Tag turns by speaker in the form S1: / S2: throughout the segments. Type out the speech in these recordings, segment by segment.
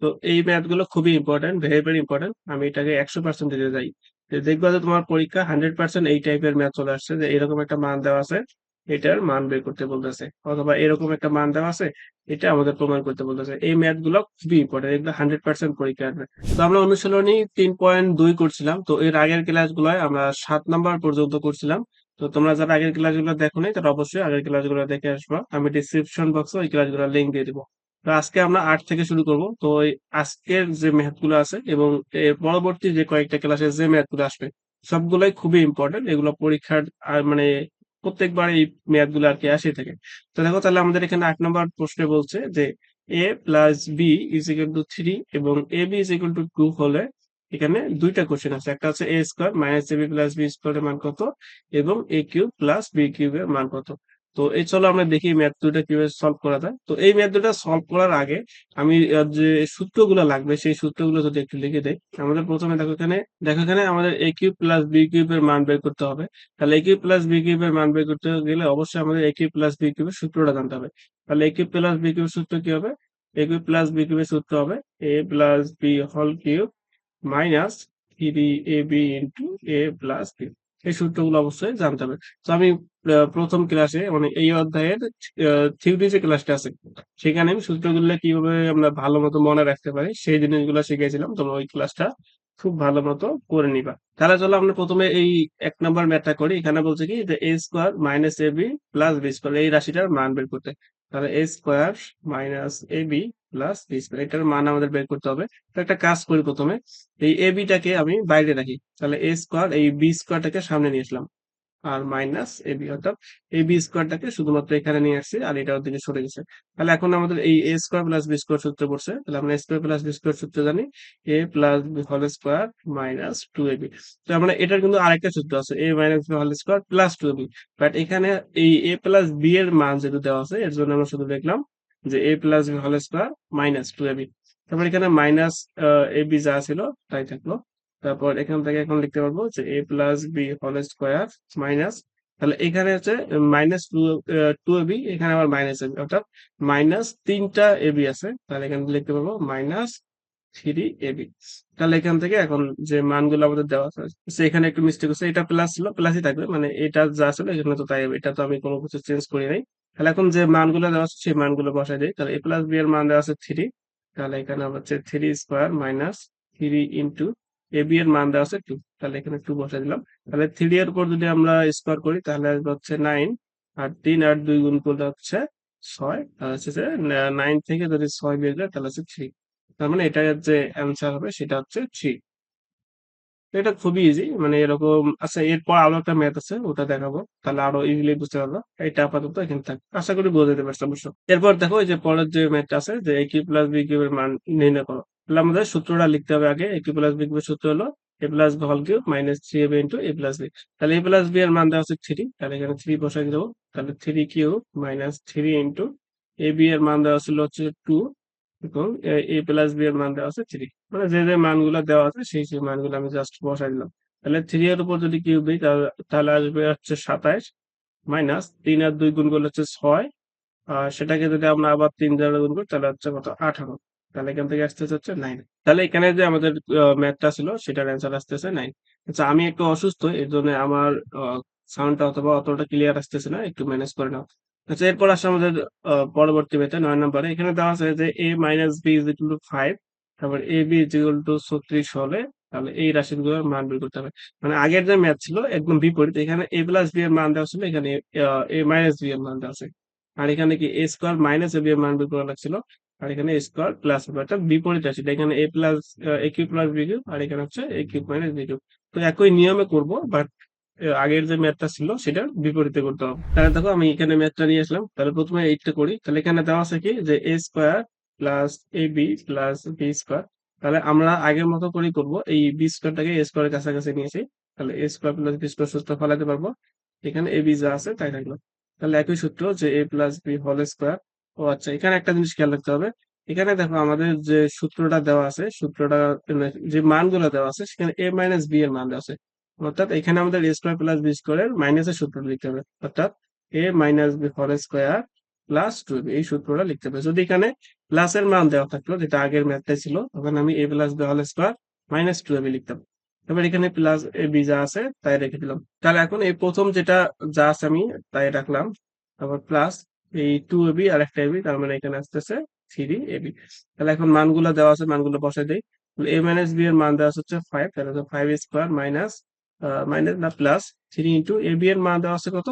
S1: তো এই ম্যাথ গুলো খুবই ইম্পর্টেন্ট, ভেরি ভেরি ইম্পর্টেন্ট। আমি এটাকে 100% দিতে যাই, যে দেখবা যে তোমার পরীক্ষা 100% এই টাইপের ম্যাথ চলে আসছে, যে এরকম একটা মান দেওয়া আছে, এটার মান বের করতে বলতেছে, অথবা এরকম একটা মান দেওয়া আছে, এটা আমাদের প্রমাণ করতে বলতেছে। এই ম্যাথ গুলো খুবই ইম্পর্টেন্ট, এগুলো 100% পরীক্ষা আসবে। তো আমরা অনুশীলনী 3.2 করছিলাম। তো এর আগের ক্লাসগুলোয় আমরা 7 নাম্বার পর্যন্ত করছিলাম। তো তোমরা যারা আগের ক্লাসগুলো দেখো নাই, তারা অবশ্যই আগের ক্লাসগুলো দেখে আসবা। আমি ডিসক্রিপশন বক্সে ওই ক্লাসগুলোর লিঙ্ক দিয়ে দিবো। তো আজকে আমরা 8 থেকে শুরু করব। তো এই আজকের যে ম্যাথ গুলো আছে এবং এর পরবর্তী যে কয়েকটা ক্লাসে যে ম্যাথ গুলো আসবে, সবগুলাই খুবই ইম্পর্টেন্ট। এগুলো পরীক্ষার আর মানে প্রত্যেকবার এই ম্যাথ গুলো আর কি আসে থাকে। তো দেখো, তাহলে আমাদের এখানে 8 নম্বর প্রশ্নে বলছে যে a plus b is equal to 3 এবং a B is equal to 2 হলে এখানে দুইটা কোশ্চেন আছে। একটা হচ্ছে a square minus a b plus B square এর মান কত, এবং a cube plus B cube এর মান কত। তো এই চলো আমরা দেখি ম্যাথ দুটা কিভাবে সলভ করা যায়। তো এই ম্যাথ দুটা সলভ করার আগে আমি যে সূত্রগুলো লাগবে সেই সূত্রগুলো যদি একটু লিখে দেই। আমাদের প্রথমে দেখো এখানে আমাদের A cube plus B cube এর মান বের করতে হবে। তাহলে A cube plus B cube এর মান বের করতে গেলে অবশ্যই আমাদের A cube plus B cube এর সূত্রটা জানতে হবে। তাহলে A cube plus B cube সূত্র কি হবে? A cube plus B cube এর সূত্র হবে A plus B whole cube minus 3ab into A plus B. এই সূত্রগুলো অবশ্যই জানতে হবে। তো আমি প্রথম ক্লাসে মানে এই অধ্যায়ের থিওরি যে ক্লাসটা আছে, সেখানে আমি সূত্রগুলো কিভাবে আমরা ভালো মতো মনে রাখতে পারি সেই জিনিসগুলো শিখেছিলাম। তোমরা ওই ক্লাসটা খুব ভালো মতো করে নিবা। তাহলে চলো আমরা প্রথমে এই 1 নম্বর ম্যাথটা করি। এখানে বলছে কি যে এ square minus a b plus B square, এই রাশিটার মান বের করতে। তাহলে এ square minus a b plus B square, এটার মান আমাদের বের করতে হবে। তো একটা কাজ করি, প্রথমে এই এ বি টাকে আমি বাইরে রাখি। তাহলে এ স্কোয়ার এই বি স্কোয়ারটাকে সামনে নিয়ে আসলাম, আর মাইনাস এ বি, অর্থাৎ এই বি স্কোয়ারটাকে শুধুমাত্র এখানে নিয়ে আসছি, আর এটা ওদিকে সরে গেছে। তাহলে এখন আমাদের এই A square plus B square সূত্র পড়ছে। তাহলে আমরা A square plus B square সূত্র জানি, A plus B whole square minus 2ab। তো আমরা এটার কিন্তু আরেকটা সূত্র আছে, A minus B whole square plus 2ab। But এখানে এই এ প্লাস বি এর মান যেহেতু দেওয়া আছে, এর জন্য আমরা শুধু দেখলাম যে A plus B whole square minus 2ab। তারপর এখানে মাইনাস এ বি যা ছিল তাই থাকলো। তারপর এখান থেকে এখন লিখতে পারবো যে A plus B whole square minus, তাহলে এখানে হচ্ছে মাইনাস টু এবি, এখানে আবার মাইনাস এবি, অর্থাৎ মাইনাস 3টা এবি আছে। তাহলে এখানে লিখতে পারবো মাইনাস 3ab। তাহলে এখান থেকে এখন যে মানগুলো আমাদের দেওয়া আছে, এখানে একটু মিস্টেক হচ্ছে, এটা প্লাস ছিল প্লাসই থাকবে, মানে এটা যা ছিল এখানে তো তাই হবে, এটা তো আমি কোনো কিছু চেঞ্জ করি নাই। তাহলে এখন যে মানগুলো দেওয়া আছে সেই মানগুলো বসাই দিই। তাহলে এ প্লাস বি এর মান দেওয়া আছে 3, তাহলে এখানে হচ্ছে 3 square minus 3 into A B এর মান দেওয়া আছে 2, তাহলে এখানে 2 বসাই দিলাম। তাহলে 3 এর উপর যদি আমরা স্কোয়ার করি তাহলে আসবে হচ্ছে 9, আর 3 আর 2 গুণ করলে হচ্ছে 6, তাহলে হচ্ছে যে 9 থেকে যদি 6 বের যায় তাহলে হচ্ছে 3। তার মানে এটার যে অ্যান্সার হবে সেটা হচ্ছে 3। তো এটা খুবই ইজি, মানে এরকম। আচ্ছা, এরপর আরো একটা ম্যাথ আছে, ওটা দেখাবো, তাহলে আরো ইজিলি বুঝতে পারবো। এটা আপাতত এখানে থাক, আশা করি বুঝতে পারছো অবশ্য। এরপর দেখো এই যে পরের যে ম্যাথটা আছে, যে এ কিউ প্লাস বি কিউবের মান নির্ণয় করো। তাহলে আমাদের সূত্রটা লিখতে হবে আগে। এ কিউ প্লাস বি কিউবের সূত্র হলো A plus B whole cube minus 3ab into A plus B. তাহলে এ প্লাস বি এর মান দেওয়া হচ্ছে 3, তাহলে এখানে 3 বসাই দেবো। তাহলে 3 cube minus 3 into A B এর মান দেওয়া ছিল হচ্ছে 2, এবং এ প্লাস বি এর মান দেওয়া আছে 3। মানে যে যে মানগুলো দেওয়া আছে সেই সেই মানগুলো আমি জাস্ট বসাই দিলাম। তাহলে 3 এর উপর যদি কিউব দিই তাহলে আসবে হচ্ছে 27, মাইনাস 3 আর 2 গুণ করলে হচ্ছে 6, আর সেটাকে যদি আমরা আবার 3 দ্বারা গুণ করি তাহলে হচ্ছে কত, 18। তাহলে এখান থেকে আসতেছে হচ্ছে 9। তাহলে এখানে যে আমাদের ম্যাথটা ছিল সেটার অ্যান্সার আসতেছে 9। আচ্ছা, আমি একটু অসুস্থ, এর জন্য আমার সাউন্ডটা অথবা অতটা ক্লিয়ার আসতেছে না, একটু ম্যানেজ করে নাও। আচ্ছা, এরপর আসলে আমাদের পরবর্তী ম্যাথে 9 নম্বরে এখানে দেওয়া আছে যে A minus B is equal to 5, তারপর A B is equal to 36 হলে তাহলে এই রাশিগুলোর মান বের করতে হবে। মানে আগের যে ম্যাথ ছিল একদম বিপরীত, এখানে এ প্লাস বি এর মান দেওয়া ছিল, এখানে এ মাইনাস বি এর মান দেওয়া আছে। আর এখানে কি এ স্কোয়ার মাইনাস এ বি এর মান বের করা লাগছিল, আর এখানে এ স্কোয়ার প্লাস হবে, অর্থাৎ বিপরীত রাশি। এখানে এ প্লাস এ কিউব প্লাস বি কিউব, আর এখানে হচ্ছে এ কিউব মাইনাস বি কিউব। তো একই নিয়মে করব, বাট আগের যে ম্যাথটা ছিল সেটার বিপরীতে করতে হবে। তাহলে দেখো আমি এখানে ম্যাথটা নিয়ে আসলাম। তাহলে প্রথমে এইটা করি। তাহলে এখানে দেওয়া আছে কি যে এ স্কোয়ার প্লাস এ বি প্লাস বি স্কোয়ার। তাহলে আমরা আগের মতো করেই করবো, এই বি স্কোয়ারটাকে এ স্কোয়ারের কাছাকাছি নিয়েছি। তাহলে এ স্কোয়ার প্লাস বি স্কোয়ার সূত্র ফলাতে পারবো। এখানে এ বি যা আছে তাই থাকলো। তাহলে একই সূত্র যে A plus B whole square. ও আচ্ছা, এখানে একটা জিনিস খেয়াল রাখতে হবে। এখানে দেখো আমাদের যে সূত্রটা দেওয়া আছে, সূত্রটা যে মানগুলো দেওয়া আছে সেখানে এ মাইনাস বি এর মান দেওয়া আছে, অর্থাৎ এখানে আমাদের এ স্কোয়ার প্লাস বি স্কোয়ারের মাইনাসের সূত্র লিখতে হবে, অর্থাৎ A minus B whole square plus 2b, এই সূত্রটা লিখতে হবে। যদি এখানে প্লাসের মান দেওয়া থাকলো যেটা আগের ম্যাথটাই ছিল, তখন আমি a plus B whole square minus two ab লিখতাম। এবার এখানে প্লাস এ বি যা আছে তাই রেখে দিলাম। তাহলে এখন এই প্রথম যেটা যা আছে আমি তাই রাখলাম, তারপর প্লাস এই টু এবি আর একটা এবি, তার মানে এখানে আসতেছে থ্রি এবি। তাহলে এখন মানগুলো দেওয়া আছে, মানগুলো বসাই দেই। এ মাইনাস বি এর মান দেওয়া আছে হচ্ছে ফাইভ, তাহলে ফাইভ স্কোয়ার মাইনাস মাইনাস না plus three into A B এর মান দেওয়া আছে কত,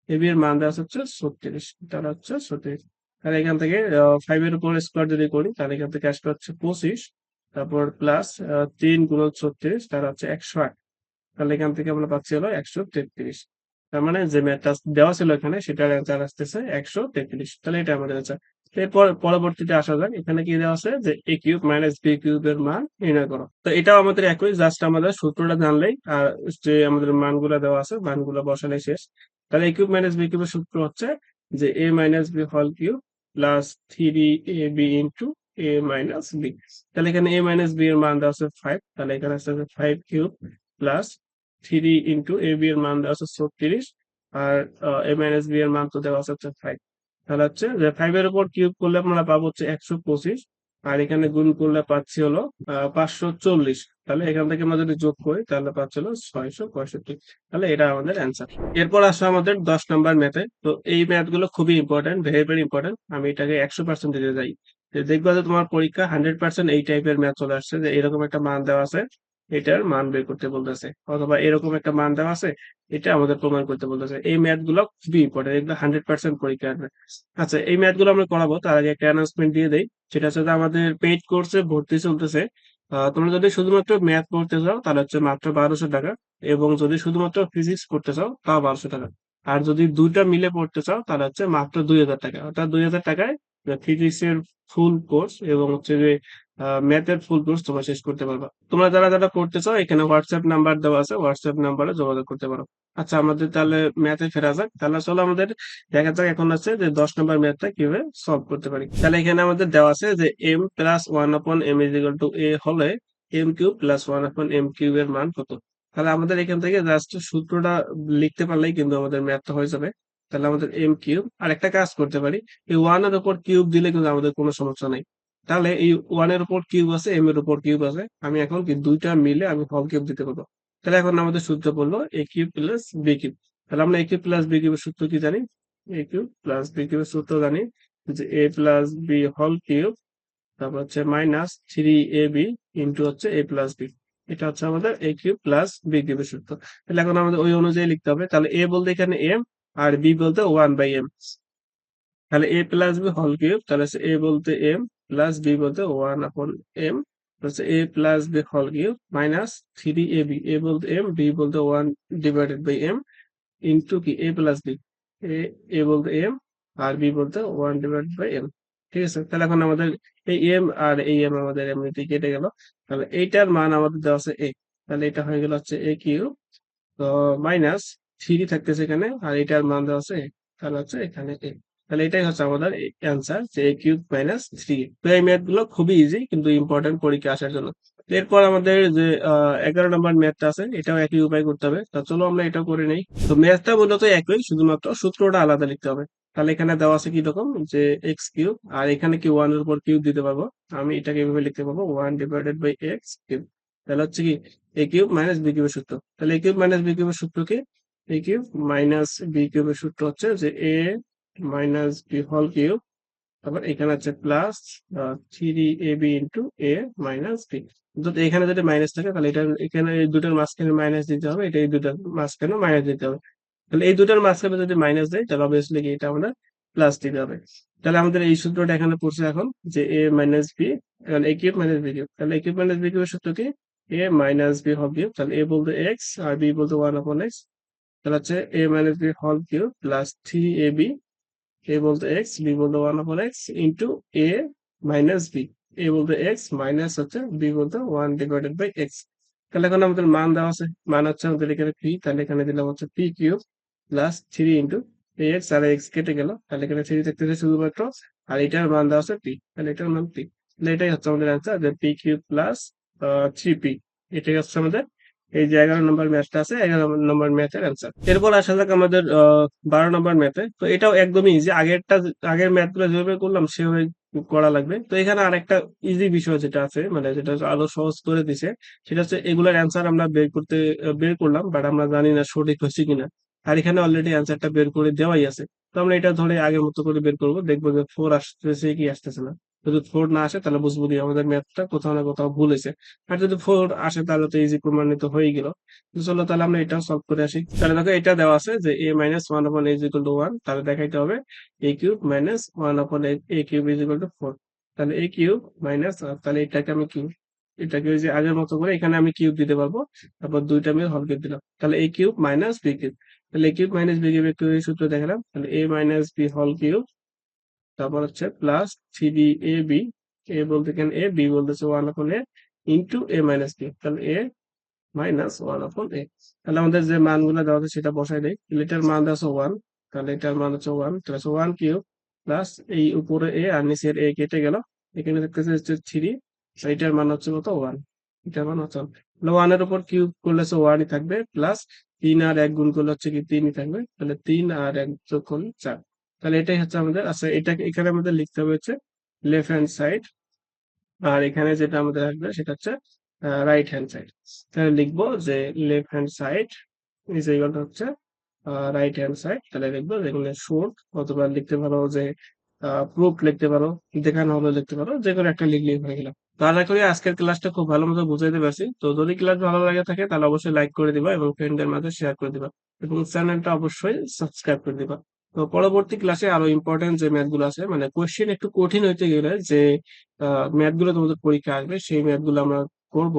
S1: এ বি এর মান দেওয়া আছে হচ্ছে 36, তাহলে হচ্ছে 36। তাহলে এখান থেকে ফাইভ এর উপর স্কোয়ার যদি করি তাহলে এখান থেকে আসবে হচ্ছে 25, তারপর প্লাস 3 গুণন 36, তাহলে হচ্ছে 108। তাহলে এখান থেকে আমরা পাচ্ছি হলো 133। তার মানে যে ম্যাথটা দেওয়া ছিল এখানে সেটার অ্যান্সার আসতেছে 133। তাহলে এটা আমাদের অ্যান্সার। এরপর পরবর্তীতে আসা যাক, এখানে কি দেওয়া আছে যে a cube minus b cube এর মান নির্ণয় করো। তো এটাও আমাদের একই, জাস্ট আমাদের সূত্রটা জানলেই আর যে আমাদের মানগুলো দেওয়া আছে মানগুলো বসালেই শেষ। তাহলে a কিউব মাইনাস b কিউবের সূত্র হচ্ছে যে a minus b whole cube plus three A b into a minus b। তাহলে এখানে a মাইনাস b এর মান দেওয়া আছে 5, তাহলে এখানে আসছে 5 cube plus three into A B এর মান দেওয়া আছে 36, আর এ মাইনাস বি এর মান তো দেওয়া আছে হচ্ছে 5। তাহলে হচ্ছে যে 5 এর উপর কিউব করলে আমরা পাবো হচ্ছে 125, আর এখানে গুণ করলে পাচ্ছি হলো 540। তাহলে এখান থেকে আমরা যদি যোগ করি তাহলে পাচ্ছি হলো 665। তাহলে এটা আমাদের অ্যান্সার। এরপর আসলে আমাদের 10 নম্বর ম্যাথে। তো এই ম্যাথ গুলো খুবই ইম্পর্টেন্ট, ভেরি ভেরি ইম্পর্টেন্ট। আমি এটাকে 100% দিতে যাই। যে দেখবা যে তোমার পরীক্ষা 100% এই টাইপের ম্যাথ চলে আসছে, যে এরকম একটা মান দেওয়া আছে, এটার মান বের করতে বলতেছে, অথবা এরকম একটা মান দেওয়া আছে, এটা আমাদের প্রমাণ করতে বলতেছে। এই ম্যাথ গুলো খুবই ইম্পর্টেন্ট, এগুলো 100% পরীক্ষা আসবে। আচ্ছা, এই ম্যাথ গুলো আমরা করাবো তার আগে একটা অ্যানাউন্সমেন্ট দিয়ে দেই। সেটা হচ্ছে যে আমাদের পেইড কোর্সে ভর্তি চলতেছে। তোমরা যদি শুধুমাত্র ম্যাথ পড়তে চাও তাহলে হচ্ছে মাত্র 1200 টাকা, এবং যদি শুধুমাত্র ফিজিক্স পড়তে চাও তাও 1200 টাকা। আর যদি দুইটা মিলে পড়তে চাও তাহলে হচ্ছে মাত্র 2000 টাকা, অর্থাৎ 2000 টাকায় ফিজিক্স এর ফুল কোর্স এবং হচ্ছে যে ম্যাথের ফুল কোর্স তোমরা শেষ করতে পারবা। তোমরা যারা যারা পড়তে চাও এখানে হোয়াটসঅ্যাপ নাম্বার দেওয়া আছে, হোয়াটসঅ্যাপ নাম্বারে যোগাযোগ করতে পারো। আচ্ছা, আমাদের তাহলে ম্যাথে ফেরা যাক। তাহলে চলো আমাদের দেখা যাক এখন আছে যে 10 নম্বর ম্যাথটা কিভাবে সলভ করতে পারি। তাহলে এখানে আমাদের দেওয়া আছে যে M plus one upon M is equal to A হলে M cube plus one upon M cube এর মান কত। তাহলে আমাদের এখান থেকে জাস্ট সূত্রটা লিখতে পারলেই কিন্তু আমাদের ম্যাথটা হয়ে যাবে। তাহলে আমাদের এম কিউব, আর একটা কাজ করতে পারি, এই ওয়ান এর উপর কিউব দিলে কিন্তু আমাদের কোনো সমস্যা নাই। তাহলে এই ওয়ান এর উপর কিউব আছে, এম এর উপর কিউব আছে, আমি এখন কি দুইটা মিলে আমি হল কিউব দিতে পারবো। তাহলে এখন আমাদের সূত্র বললো এ কিউব প্লাস বি কিউব। তাহলে আমরা এ কিউব প্লাস বি কিউবের সূত্র কি জানি, এ কিউব প্লাস বি কিউবের সূত্র জানি যে A plus B whole cube, তারপর হচ্ছে মাইনাস থ্রি এ বি ইন্টু হচ্ছে এ প্লাস বি। এটা হচ্ছে আমাদের এ কিউব প্লাস বি কিউবের সূত্র। তাহলে এখন আমাদের ওই অনুযায়ী লিখতে হবে। তাহলে এ বলতে এখানে এম, আর বি বলতে ওয়ান বাই এম। তাহলে A plus B whole cube, তাহলে এ বলতে এম প্লাস বি বলতে ওয়ান আপন এম, হচ্ছে A plus B whole cube minus three A B, এ বলতে এম, বি বলতে one divided by M, into কি A plus B, A A বলতে M আর B বলতে ওয়ান ডিভাইডেড বাই এম। ঠিক আছে, তাহলে এখন আমাদের এই এম আর এই এম আমাদের এমনিতে কেটে গেল। তাহলে এইটার মান আমাদের দেওয়া আছে এ, তাহলে এটা হয়ে গেল হচ্ছে এ কিউব, তো মাইনাস থ্রি থাকতেছে এখানে, আর এটার মান দেওয়া আছে a, তাহলে হচ্ছে এখানে a। তাহলে এটাই হচ্ছে আমাদের অ্যান্সার, যে a কিউব মাইনাস থ্রি। তো এই ম্যাথ গুলো খুবই ইজি কিন্তু ইম্পর্টেন্ট পরীক্ষা আসার জন্য। এরপর আমাদের যে 11 নম্বর ম্যাথটা আছে, এটাও একই উপায় করতে হবে। তা চলো আমরা এটাও করে নেই। তো ম্যাথটা মূলত একই, শুধুমাত্র সূত্রটা আলাদা লিখতে হবে। তাহলে এখানে দেওয়া আছে কি রকম, যে এক্স কিউব, আর এখানে কি ওয়ান এর উপর কিউব দিতে পারবো। আমি এটাকে এভাবে লিখতে পারবো one divided by x cube. তাহলে হচ্ছে কি এ কিউব মাইনাস বি কিউবের সূত্র। তাহলে এ কিউব মাইনাস বি কিউবের সূত্র কি, এ কিউব মাইনাস বি কিউবের সূত্র হচ্ছে যে A minus B whole cube, তারপর এখানে হচ্ছে প্লাস থ্রি এ বি ইন্টু এ মাইনাস বি। যদি এখানে যদি মাইনাস থাকে তাহলে এটা এখানে এই দুটার মাঝখানে মাইনাস দিতে হবে, এটা এই দুটার মাঝখানে মাইনাস দিতে হবে। তাহলে এই দুটার মাঝখানে যদি মাইনাস দেয় তাহলে অবভিয়াসলি এটা আমরা প্লাস দিতে হবে। তাহলে আমাদের এই সূত্রটা এখানে পড়ছে এখন, যে A minus B, A cube minus B cube. তাহলে এ কিউব মাইনাস বি কিউবের সূত্র কি, A minus B whole cube. তাহলে এ বলতে এক্স আর বি বলতে ওয়ান আপন এক্স। তাহলে হচ্ছে A minus B whole cube plus three A B, এ বলতে এক্স, বি বলতে ওয়ান আপন এক্স, ইন্টু এ মাইনাস বি, এ বলতে এক্স মাইনাস হচ্ছে বি বলতে ওয়ান ডিভাইডেড বাই এক্স। তাহলে এখন আমাদের মান দেওয়া আছে, মান হচ্ছে আমাদের এখানে পি, তাহলে এখানে দিলাম হচ্ছে P cube plus three into X, আর এক্স কেটে গেল, তাহলে এখানে থ্রি থাকতেছে শুধুমাত্র, আর এটার মান দেওয়া আছে পি, তাহলে এটার মান পি। তাহলে এটাই হচ্ছে আমাদের অ্যান্সার, যে P cube plus three P. এটাই হচ্ছে আমাদের এই যে 11 নম্বর ম্যাথটা আছে, 11 নম্বর ম্যাথের অ্যান্সার। এরপর আসা যাক আমাদের 12 নম্বর ম্যাথে। তো এটাও একদমই ইজি, আগেরটা আগের ম্যাথ গুলো যেভাবে করলাম সেভাবে করা লাগবে। তো এখানে আরেকটা ইজি বিষয় যেটা আছে মানে যেটা আরো সহজ করে দিছে সেটা হচ্ছে এগুলার অ্যান্সার আমরা বের করলাম বাট আমরা জানি না সঠিক হয়েছে কিনা। আর এখানে অলরেডি অ্যান্সারটা বের করে দেওয়াই আছে। তো আমরা এটা ধরে আগের মতো করে বের করব, দেখবো যে 4 আসতেছে কি আসতেছে না। যদি 4 না আসে তাহলে বুঝবো কি আমাদের ম্যাথটা কোথাও না কোথাও ভুল হয়েছে। আর যদি 4 আসে তাহলে তো ইজি প্রমাণিত হয়ে গেল। তো চলো তাহলে আমরা এটাও সলভ করে আসি। তাহলে দেখো এটা দেওয়া আছে যে a minus one upon a is equal two one, তাহলে দেখাইতে হবে a cube minus one upon a cube is equal two four. তাহলে a কিউব মাইনাস, তাহলে এটাকে আমি কিউব, এটাকে ওই যে আগের মতো করে এখানে আমি কিউব দিতে পারবো। তারপর দুইটা আমি হল কিউব দিলাম, তাহলে a cube minus b cube. তাহলে a cube minus b cube একটু এই সূত্র দেখালাম, তাহলে a minus b whole cube, তারপর হচ্ছে প্লাস থ্রি এ বি, এ বলতে কেন এ, বি বলতেছে one upon a into A minus b, তাহলে এ মাইনাস ওয়ান আপন এ। তাহলে আমাদের যে মানগুলো দেওয়া আছে সেটা বসাই দেয়। তাহলে এটার মান দেওয়া আছে ওয়ান, তাহলে এটার মান হচ্ছে ওয়ান, তাহলে হচ্ছে ওয়ান কিউব প্লাস এই উপরে এ আর নিচের এ কেটে গেল, এখানে দেখতেছে হচ্ছে থ্রি, এটার মান হচ্ছে কত ওয়ান, এটার মান হচ্ছে ওয়ান এর উপর কিউব করলে হচ্ছে ওয়ানই থাকবে, প্লাস তিন আর এক গুণ করলে হচ্ছে কি তিনই থাকবে, তাহলে তিন আর এক যোগ করলে চার। তাহলে এটাই হচ্ছে আমাদের, আচ্ছা এটাকে এখানে আমাদের লিখতে হবে হচ্ছে লেফট হ্যান্ড সাইড, আর এখানে যেটা আমাদের আসবে সেটা হচ্ছে রাইট হ্যান্ড সাইড। তাহলে লিখবো যে left hand side is equal two হচ্ছে রাইট হ্যান্ড সাইড। তাহলে লিখবো যেগুলো শুড, অথবা লিখতে পারো যে প্রুফ লিখতে পারো, দেখানো হলে লিখতে পারো, যে কোনো একটা লিখলেই হয়ে গেল। তো আশা করি আজকের ক্লাসটা খুব ভালো মতো বুঝাইতে পারছি। তো যদি ক্লাস ভালো লাগে থাকে তাহলে অবশ্যই লাইক করে দিবা এবং ফ্রেন্ডদের মাঝে শেয়ার করে দিবা, এবং চ্যানেলটা অবশ্যই সাবস্ক্রাইব করে দিবা। তো পরবর্তী ক্লাসে আরো ইম্পর্টেন্ট যে ম্যাথ গুলো আছে, মানে কোয়েশ্চেন একটু কঠিন হইতে গেলে যে ম্যাথ গুলো তোমাদের পরীক্ষা আসবে সেই ম্যাথ গুলো আমরা করব।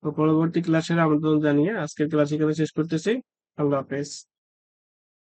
S1: তো পরবর্তী ক্লাসের আমন্ত্রণ জানিয়ে আজকের ক্লাস এখানে শেষ করতেছি। আল্লাহ হাফেজ।